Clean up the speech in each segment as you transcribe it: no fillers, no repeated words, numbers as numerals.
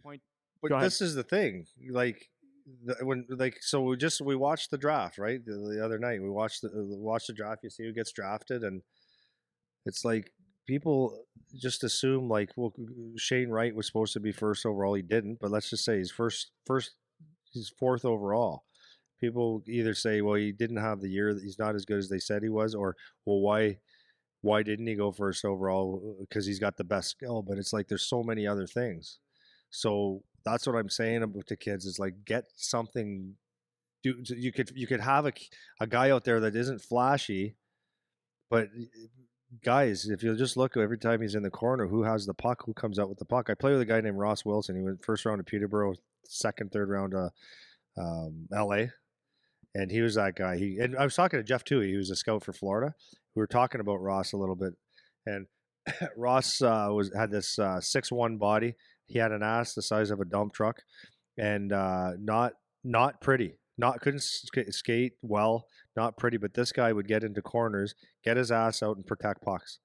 point. But Go ahead. this is the thing, like so we watched the draft, right? The other night we watched the draft. You see who gets drafted, and it's like people just assume like, well, Shane Wright was supposed to be first overall. He didn't, but let's just say he's fourth overall. People either say, well, he didn't have the year, that he's not as good as they said he was, or well, why didn't he go first overall? Because he's got the best skill. But it's like there's so many other things. So that's what I'm saying about the kids is like get something. You could have a guy out there that isn't flashy, but guys, if you just look every time he's in the corner, who has the puck, who comes out with the puck. I play with a guy named Ross Wilson. He went first round to Peterborough, second, third round to LA. And he was that guy. And I was talking to Jeff Toohey, he was a scout for Florida. We were talking about Ross a little bit. And Ross had this 6'1" body. He had an ass the size of a dump truck, and not pretty. Not couldn't skate well, not pretty. But this guy would get into corners, get his ass out, and protect pucks.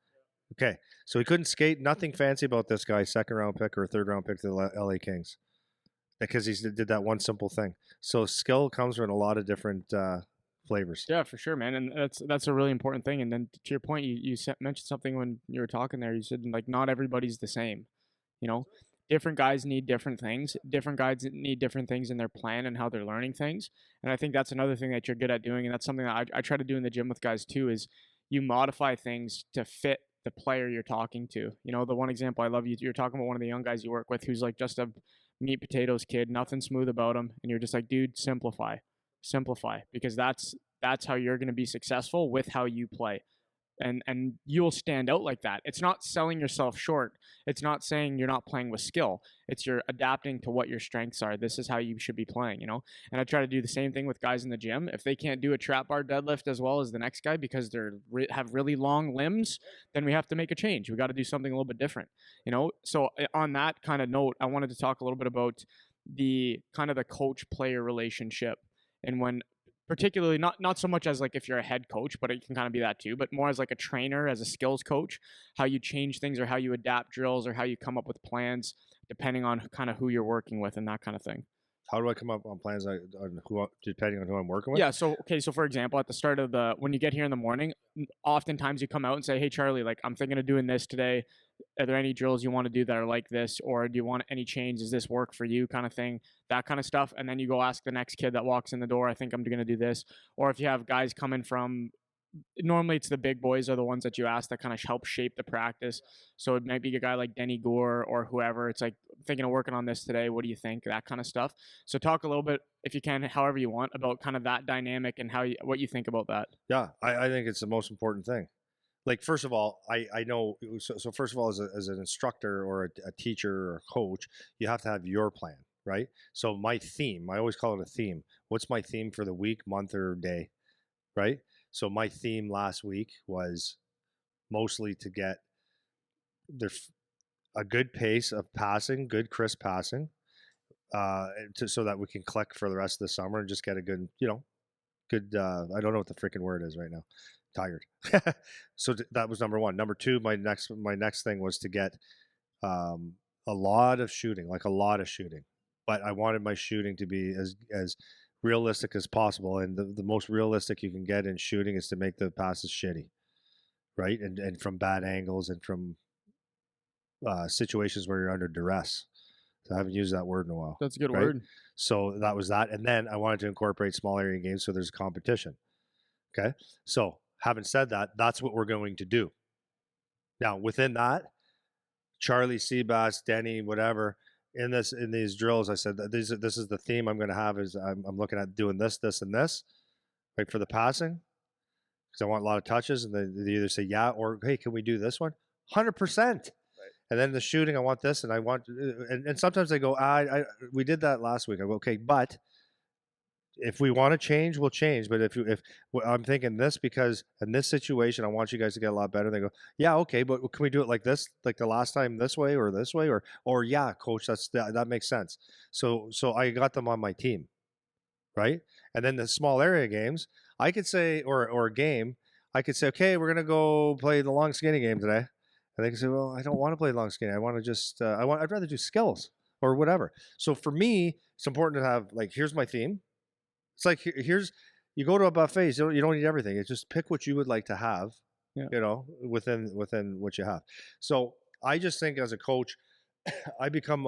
Okay, so he couldn't skate. Nothing fancy about this guy. Second round pick or third round pick to the LA Kings, because he did that one simple thing. So skill comes in a lot of different flavors. Yeah, for sure, man, and that's a really important thing. And then to your point, you mentioned something when you were talking there. You said like not everybody's the same. You know, different guys need different things. Different guys need different things in their plan and how they're learning things. And I think that's another thing that you're good at doing, and that's something that I try to do in the gym with guys too. Is you modify things to fit the player you're talking to. You know, the one example I love, you're talking about one of the young guys you work with who's like just a meat potatoes kid, nothing smooth about him, and you're just like, dude, simplify, because that's how you're going to be successful with how you play. And you'll stand out like that. It's not selling yourself short. It's not saying you're not playing with skill. It's you're adapting to what your strengths are. This is how you should be playing, you know? And I try to do the same thing with guys in the gym. If they can't do a trap bar deadlift as well as the next guy because have really long limbs, then we have to make a change. We got to do something a little bit different, you know? So on that kind of note, I wanted to talk a little bit about the kind of the coach-player relationship. And when particularly not so much as like if you're a head coach, but it can kind of be that too, but more as like a trainer, as a skills coach, how you change things or how you adapt drills or how you come up with plans depending on kind of who you're working with and that kind of thing. How do I come up on plans depending on who I'm working with? Yeah. So, okay. So for example, at the start of when you get here in the morning, oftentimes you come out and say, hey, Charlie, like I'm thinking of doing this today. Are there any drills you want to do that are like this? Or do you want any change? Does this work for you kind of thing? That kind of stuff. And then you go ask the next kid that walks in the door, I think I'm going to do this. Or if you have guys coming from, normally it's the big boys are the ones that you ask that kind of help shape the practice. So it might be a guy like Denny Gore or whoever. It's like, thinking of working on this today. What do you think? That kind of stuff. So talk a little bit, if you can, however you want, about kind of that dynamic and what you think about that. Yeah, I think it's the most important thing. Like, first of all, I know, so first of all, as an instructor or a teacher or a coach, you have to have your plan, right? So my theme, I always call it a theme. What's my theme for the week, month, or day, right? So my theme last week was mostly to get a good pace of passing, good crisp passing, so that we can click for the rest of the summer and just get a good, good. I don't know what the freaking word is right now. Tired. So that was number one. Number two, my next thing was to get a lot of shooting, but I wanted my shooting to be as realistic as possible. And the most realistic you can get in shooting is to make the passes shitty, right? And from bad angles and from situations where you're under duress. So I haven't used that word in a while. That's a good right? word. So that was that. And then I wanted to incorporate small area games so there's competition. Okay. So having said that, that's what we're going to do. Now, within that, Charlie, Seabass, Denny, whatever, in these drills, I said that this is the theme I'm going to have is I'm looking at doing this, and this, right, for the passing, because I want a lot of touches, and they either say yeah or hey, can we do this one? 100%. And then the shooting, I want this, and I want, and sometimes they go, we did that last week. I go, okay, but if we want to change, we'll change. But if I'm thinking this because in this situation, I want you guys to get a lot better. They go, yeah, okay, but can we do it like this, like the last time, this way, or yeah, coach, that makes sense. So I got them on my team, right? And then the small area games, I could say, or a game, I could say, okay, we're gonna go play the long skinny game today. And they can say, well, I don't want to play long skinny. I want to just, I'd rather do skills. or whatever. So for me, it's important to have like, here's my theme. It's like here's you go to a buffet, so you don't eat everything. It's just pick what you would like to have, Yeah. within what you have. So I just think as a coach, I become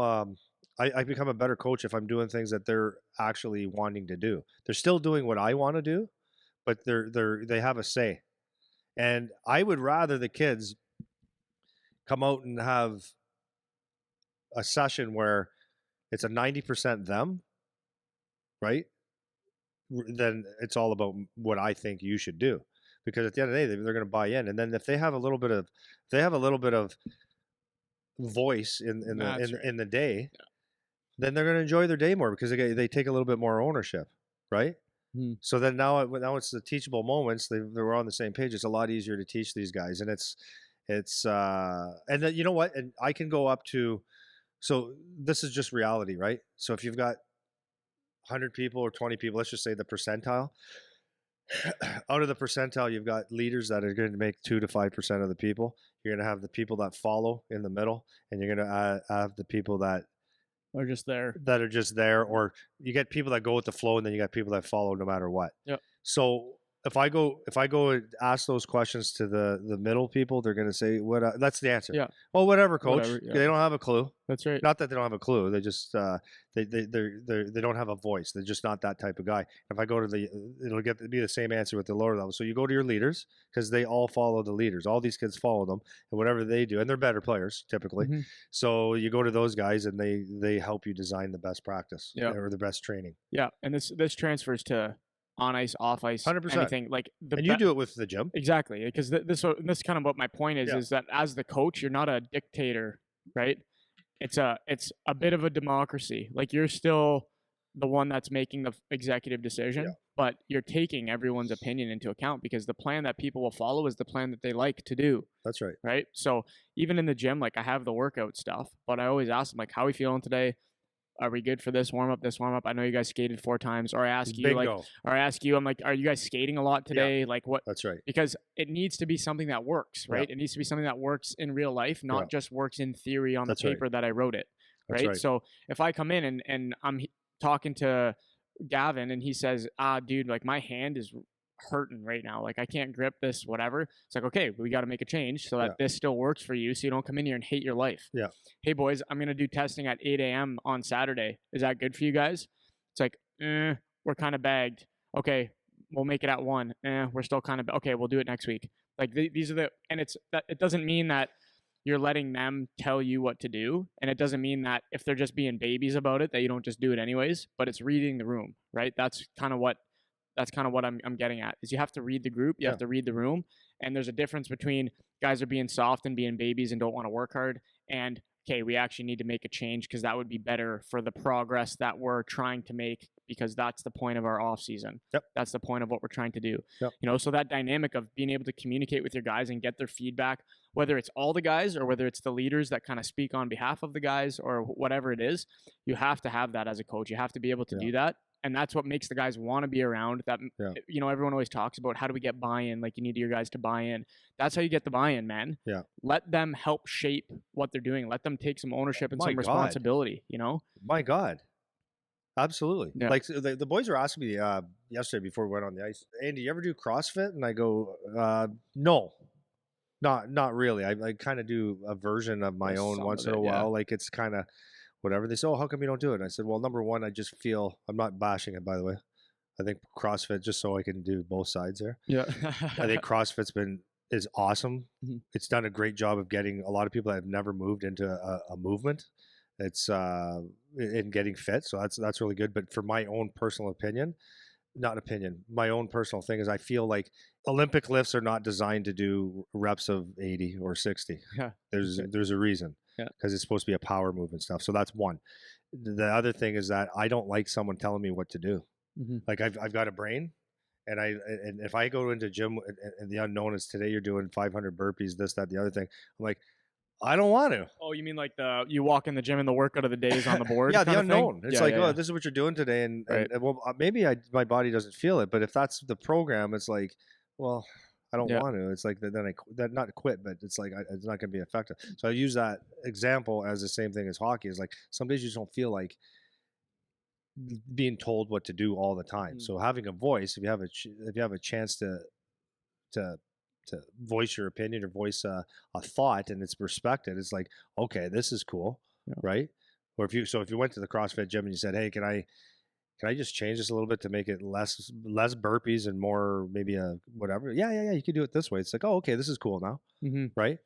I become a better coach if I'm doing things that they're actually wanting to do. They're still doing what I want to do, but they have a say. And I would rather the kids come out and have a session where it's a 90% them, right? Then it's all about what I think you should do. Because at the end of the day, they're going to buy in, and then if they have a little bit of, voice That's right. in the day, then they're going to enjoy their day more because they take a little bit more ownership, right? Mhm. So then now it's the teachable moments. They're on the same page. It's a lot easier to teach these guys, and and then you know what? And I can go up to, so this is just reality, right? So if you've got 100 people or 20 people, let's just say the percentile. Out of the percentile, you've got leaders that are going to make 2 to 5% of the people. You're going to have the people that follow in the middle, and you're going to have the people Or just there. that are just there, or you get people that go with the flow, and then you got people that follow no matter what. Yep. So if I go and ask those questions to the middle people, they're going to say what? That's the answer. Yeah. Well, whatever, coach. Whatever, yeah. They don't have a clue. That's right. Not that they don't have a clue. They just they don't have a voice. They're just not that type of guy. If I go to it'll be the same answer with the lower level. So you go to your leaders because they all follow the leaders. All these kids follow them, and whatever they do, and they're better players typically. Mhm. So you go to those guys, and they help you design the best practice, or the best training. Yeah, and this transfers to on ice, off ice, 100%. anything like And you do it with the gym. exactly, because this kind of what my point is Yeah. is that as the coach, you're not a dictator, right? It's a bit of a democracy. Like you're still the one that's making the executive decision, Yeah. but you're taking everyone's opinion into account because the plan that people will follow is the plan that they like to do, That's right. right? So even in the gym, like I have the workout stuff, but I always ask them like, "How are we feeling today? Are we good for this warm up? This warm up? I know you guys skated 4 times." Or I ask you like, Bingo. or I ask you, I'm like, "Are you guys skating a lot today? Like what?" That's right. Because it needs to be something that works, right? It needs to be something that works in real life, not just works in theory on That's the right. paper that I wrote it, That's right? right. So if I come in and I'm talking to Gavin and he says, dude, like my hand is hurting right now. Like I can't grip this, whatever. It's like, okay, we got to make a change so that Yeah. this still works for you so you don't come in here and hate your life. Yeah. Hey boys, I'm going to do testing at 8 a.m. on Saturday. Is that good for you guys? It's like, we're kind of bagged. Okay, we'll make it at 1. We're still kind of, okay, we'll do it next week. Like these are and it doesn't mean that you're letting them tell you what to do. And it doesn't mean that if they're just being babies about it, that you don't just do it anyways, but it's reading the room, right? That's kind of what I'm getting at is you have to read the group, you have to read the room. And there's a difference between guys are being soft and being babies and don't want to work hard. And okay, we actually need to make a change because that would be better for the progress that we're trying to make because that's the point of our off season. Yep. That's the point of what we're trying to do. Yep. So that dynamic of being able to communicate with your guys and get their feedback, whether it's all the guys or whether it's the leaders that kind of speak on behalf of the guys or whatever it is, you have to have that as a coach. You have to be able to do that. And that's what makes the guys want to be around. That everyone always talks about how do we get buy-in? Like you need your guys to buy in. That's how you get the buy-in, man. Yeah. Let them help shape what they're doing. Let them take some ownership and some responsibility. My God. Absolutely. Yeah. Like the boys were asking me yesterday before we went on the ice, Andy, you ever do CrossFit? And I go, no, not really. I kind of do a version of my own once in a while. Like it's kind of whatever. They say, oh, how come you don't do it? And I said, well, number one, I just feel, I'm not bashing it, by the way. I think CrossFit, just so I can do both sides there. Yeah. I think CrossFit's is awesome. Mm-hmm. It's done a great job of getting a lot of people that have never moved into a movement. It's in getting fit. So that's really good. But for my own personal opinion, my own personal thing is I feel like Olympic lifts are not designed to do reps of 80 or 60. Yeah. There's a reason. Yeah. Because it's supposed to be a power movement stuff. So that's one. The other thing is that I don't like someone telling me what to do. Mm-hmm. Like I've got a brain, and if I go into gym and the unknown is today you're doing 500 burpees, this, that, the other thing, I'm like, I don't want to. Oh, you mean like you walk in the gym and the workout of the day is on the board? Yeah, the unknown. It's oh, this is what you're doing today, and, right. and well, maybe my body doesn't feel it, but if that's the program, it's like, well, I don't Yeah. want to. It's like then that not quit, but it's like it's not going to be effective. So I use that example as the same thing as hockey. Is like some days you just don't feel like being told what to do all the time. Mm. So having a voice, if you have if you have a chance to to voice your opinion or voice a thought and it's respected, it's like, okay, this is cool, Yeah. right? Or if you went to the CrossFit gym and you said, hey, can I just change this a little bit to make it less burpees and more maybe a whatever? Yeah, yeah, yeah. You can do it this way. It's like, oh, okay, this is cool now, Mhm. right?